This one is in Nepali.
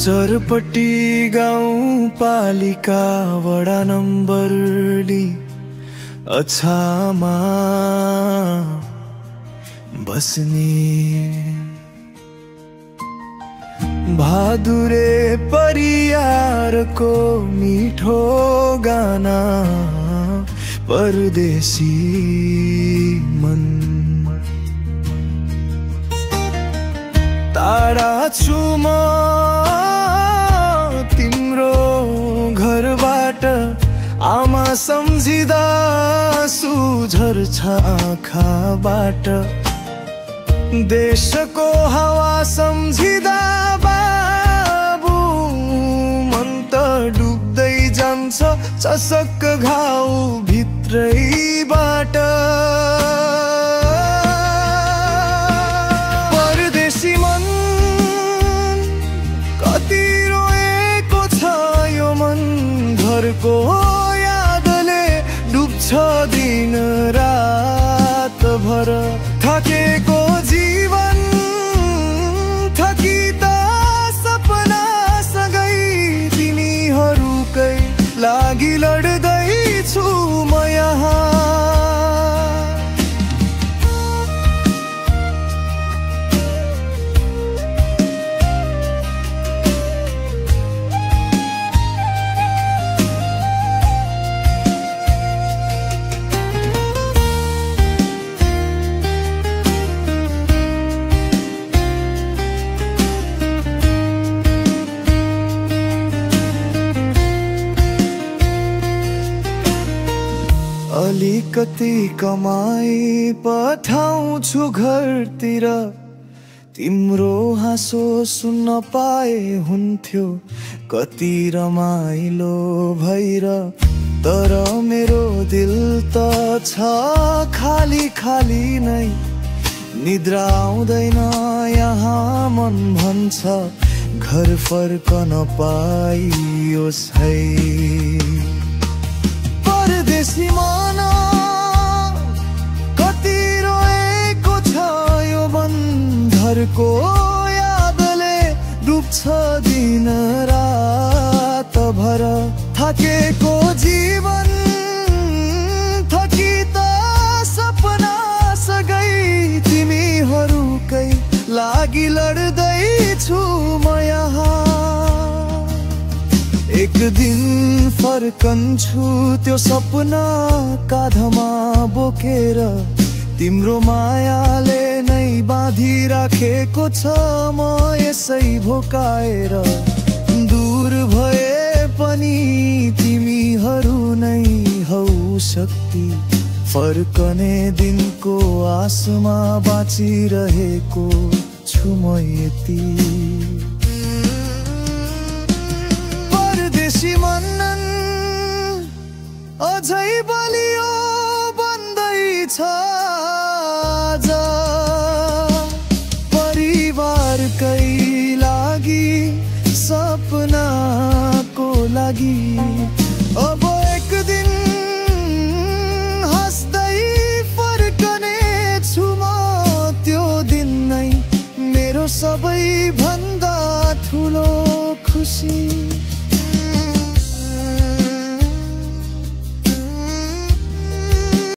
चरपट्टी गाउँपालिका वडा नम्बर ली अछामा बस्ने भादुरे परियारको मिठो गाना परदेशी मन टाढा छु म तिम्रो घरबाट आमा सम्झिँदा सुझर छ आँखाबाट देशको हावा सम्झिँदा बाबु मन त डुब्दै जान्छ चसक्क घाउ भित्रैबाट परदेशी मन कति रोएको छ यो मन घरको यादले डुब्छ दिन रात भर थकेको जीवन थकिता सपना सँगै तिनीहरूकै लागि लड्दैछु म यहाँ अलिकति कमाई पठाउँछु घरतिर तिम्रो हाँसो सुन्न पाए हुन्थ्यो कति रमाइलो भएर तर मेरो दिल त छ खाली खाली नै निद्रा आउँदैन यहाँ मन भन्छ घर फर्कन पाइयोस् है परदेशी मन कति रोएको छ यो मन घरको यादले डुब्छ दिन रात भर थकेको जीवन थकिता सपना सँगै तिमीहरूकै लागि लड्दैछु म यहाँ एक दिन फर्कन्छु त्यो सपना काँधमा बोकेर तिम्रो मायाले नै बाँधिराखेको छ म यसै भोकाएर दूर भए पनि तिमीहरू नै हौ शक्ति फर्कने दिनको आसमा बाँचिरहेको छु म यति परदेशी मन अझै बलियो बन्दैछ आज परिवारकै लागि सपनाको लागि अब एक दिन हाँस्दै फर्कने छु म त्यो दिन नै मेरो सबैभन्दा ठुलो खुसी